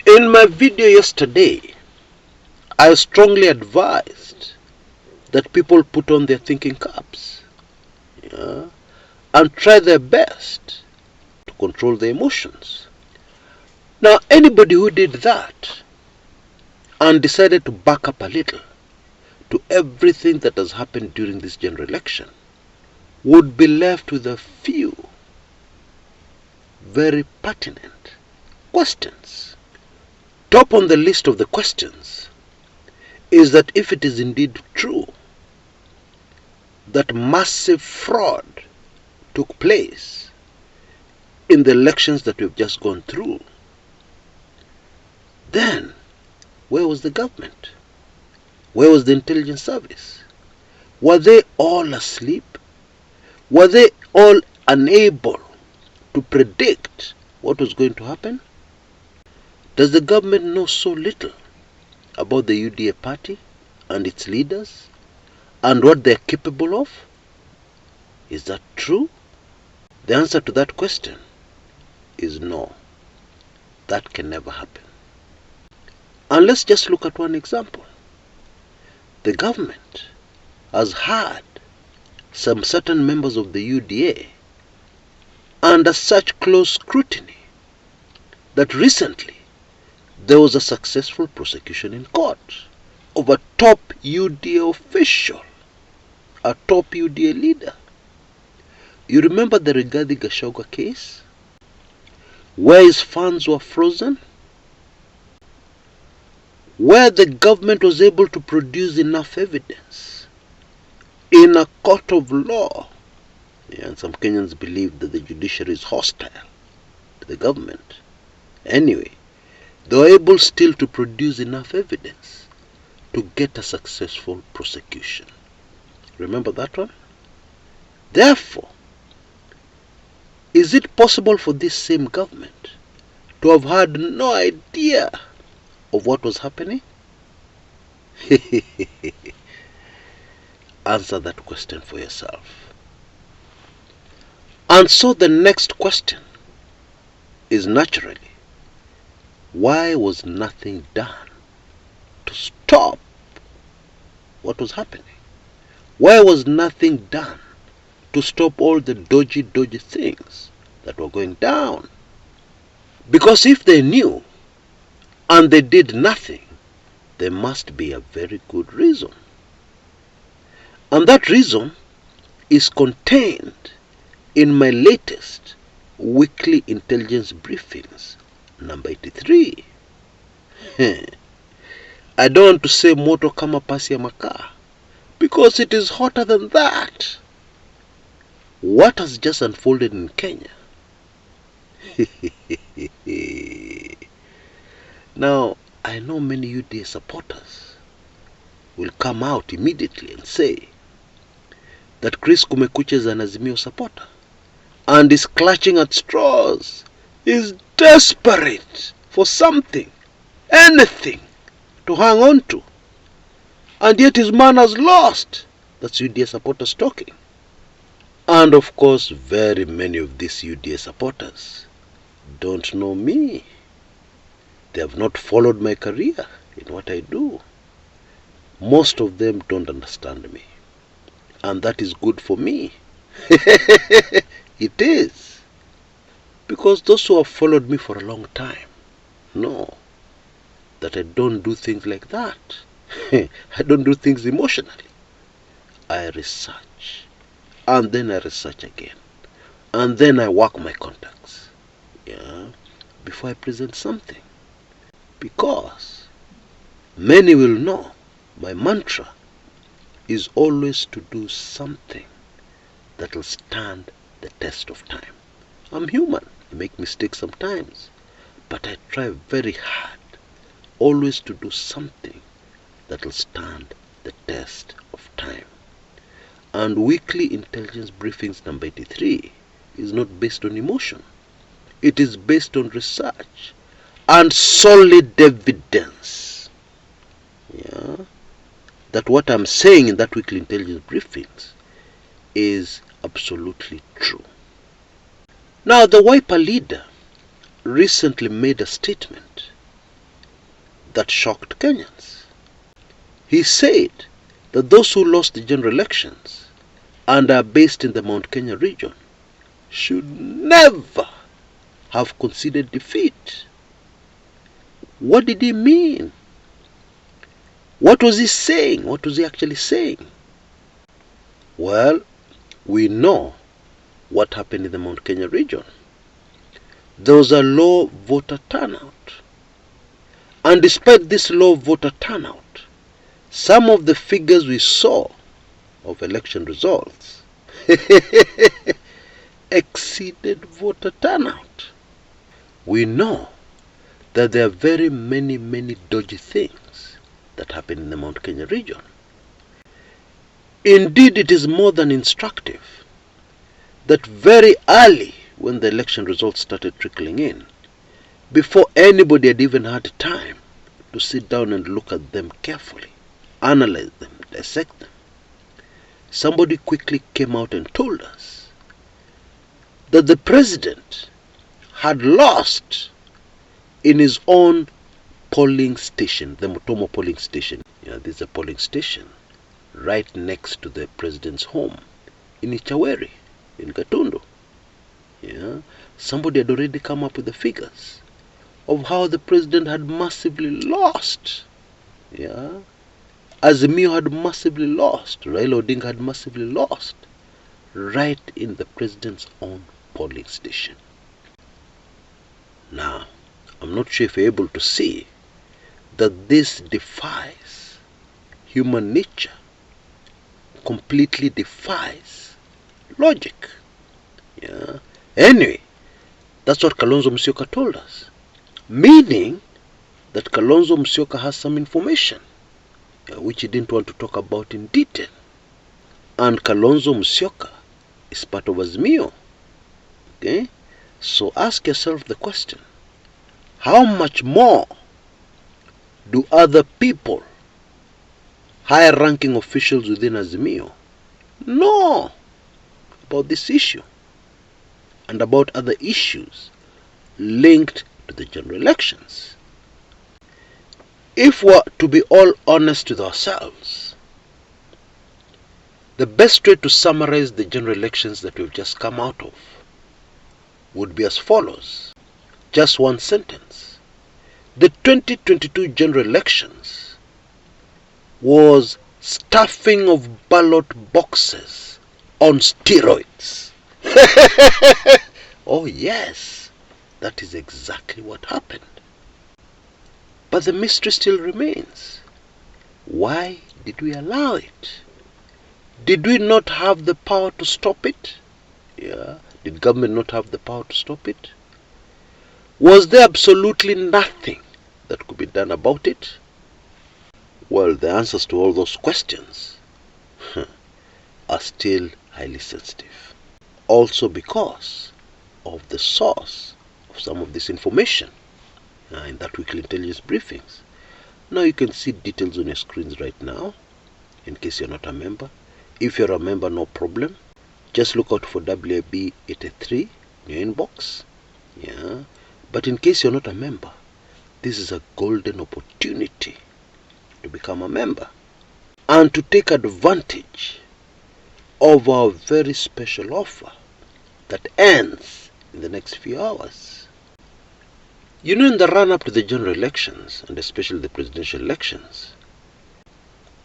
In my video yesterday, I strongly advised that people put on their thinking caps, and try their best to control their emotions. Now, anybody who did that and decided to back up a little to everything that has happened during this general election would be left with a few very pertinent questions. Top on the list of the questions is that if it is indeed true that massive fraud took place in the elections that we've just gone through, then where was the government? Where was the intelligence service? Were they all asleep? Were they all unable to predict what was going to happen? Does the government know so little about the UDA party and its leaders and what they are capable of? Is that true? The answer to that question is no. That can never happen. And let's just look at one example. The government has had some certain members of the UDA under such close scrutiny that recently there was a successful prosecution in court of a top UDA official, a top UDA leader. You remember the Rigathi Gachagua case, where his funds were frozen, where the government was able to produce enough evidence in a court of law, and some Kenyans believe that the judiciary is hostile to the government. Anyway, they were able still to produce enough evidence to get a successful prosecution. Remember that one? Therefore, is it possible for this same government to have had no idea of what was happening? Answer that question for yourself. And so the next question is naturally, why was nothing done to stop what was happening? Why was nothing done to stop all the dodgy things that were going down? Because if they knew and they did nothing, there must be a very good reason. And that reason is contained in my latest Weekly Intelligence Briefings, number 83. I don't want to say moto kama pasi ya makaa, because it is hotter than that. What has just unfolded in Kenya? Now, I know many UDA supporters will come out immediately and say that Chris Kumekucha is an Azimio supporter and is clutching at straws, is desperate for something, anything to hang on to, and yet his man has lost. That's UDA supporters talking. And of course, very many of these UDA supporters don't know me. They have not followed my career in what I do. Most of them don't understand me, and that is good for me. It is. Because those who have followed me for a long time know that I don't do things like that. I don't do things emotionally. I research, and then I research again, and then I work my contacts, before I present something. Because many will know my mantra is always to do something that will stand the test of time. I'm human. I make mistakes sometimes. But I try very hard always to do something that will stand the test of time. And Weekly Intelligence Briefings number 83 is not based on emotion. It is based on research and solid evidence. Yeah, that what I'm saying in that Weekly Intelligence Briefings is absolutely true. Now, the Wiper leader recently made a statement that shocked Kenyans. He said that those who lost the general elections and are based in the Mount Kenya region should never have considered defeat. What did he mean? What was he saying? What was he actually saying? Well, we know what happened in the Mount Kenya region. There was a low voter turnout. And despite this low voter turnout, some of the figures we saw of election results exceeded voter turnout. We know that there are very many dodgy things that happen in the Mount Kenya region. Indeed, it is more than instructive that very early when the election results started trickling in, before anybody had even had time to sit down and look at them carefully, analyze them, dissect them, somebody quickly came out and told us that the president had lost in his own polling station, the Mutomo polling station. This is a polling station right next to the president's home in Ichaweri, in Gatundu. Somebody had already come up with the figures of how the president had massively lost. Azimio had massively lost. Raila Odinga had massively lost right in the president's own polling station. Now, I'm not sure if you're able to see that this defies human nature, completely defies logic. Anyway, that's what Kalonzo Musyoka told us, meaning that Kalonzo Musyoka has some information which he didn't want to talk about in detail. And Kalonzo Musyoka is part of Azimio. Okay? So ask yourself the question, how much more do other people, higher ranking officials within Azimio, know about this issue and about other issues linked to the general elections? If we're to be all honest with ourselves, the best way to summarize the general elections that we've just come out of would be as follows. Just one sentence. The 2022 general elections was stuffing of ballot boxes on steroids. Oh yes, that is exactly what happened. But the mystery still remains. Why did we allow it? Did we not have the power to stop it? Did government not have the power to stop it? Was there absolutely nothing that could be done about it? Well, the answers to all those questions are still highly sensitive. Also because of the source of some of this information in that Weekly Intelligence Briefings. Now you can see details on your screens right now, in case you're not a member. If you're a member, no problem. Just look out for WIB 83 in your inbox. But in case you're not a member, this is a golden opportunity to become a member and to take advantage of our very special offer that ends in the next few hours. In the run-up to the general elections, and especially the presidential elections,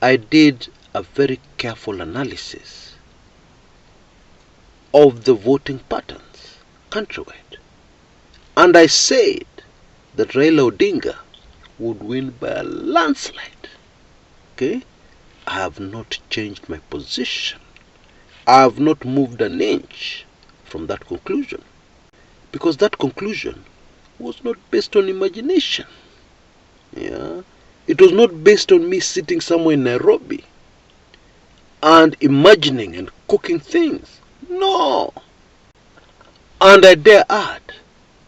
I did a very careful analysis of the voting patterns countrywide. And I said that Raila Odinga would win by a landslide. Okay? I have not changed my position. I have not moved an inch from that conclusion. Because that conclusion was not based on imagination. Yeah? It was not based on me sitting somewhere in Nairobi and imagining and cooking things. No. And I dare add,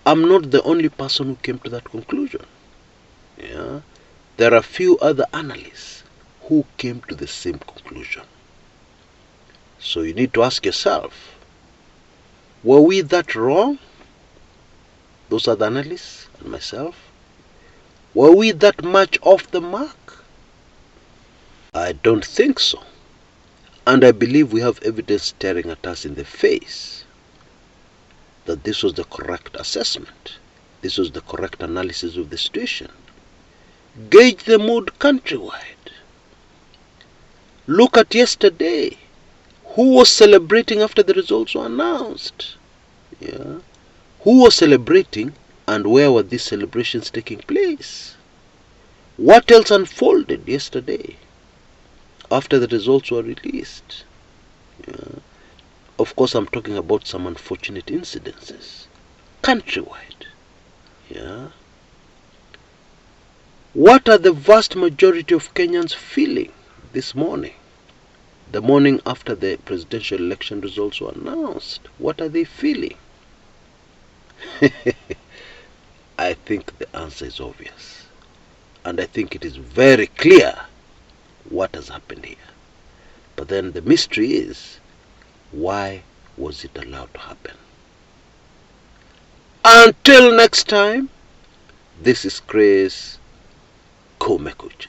I'm not the only person who came to that conclusion. Yeah? There are few other analysts who came to the same conclusion. So you need to ask yourself, were we that wrong? Those other analysts and myself? Were we that much off the mark? I don't think so. And I believe we have evidence staring at us in the face that this was the correct assessment. This was the correct analysis of the situation. Gauge the mood countrywide. Look at yesterday. Who was celebrating after the results were announced? Yeah. Who was celebrating, and where were these celebrations taking place? What else unfolded yesterday after the results were released? Yeah. Of course, I'm talking about some unfortunate incidences countrywide. Yeah. What are the vast majority of Kenyans feeling this morning? The morning after the presidential election results were announced. What are they feeling? I think the answer is obvious. And I think it is very clear what has happened here. But then the mystery is, why was it allowed to happen? Until next time, this is Chris Kumekucha.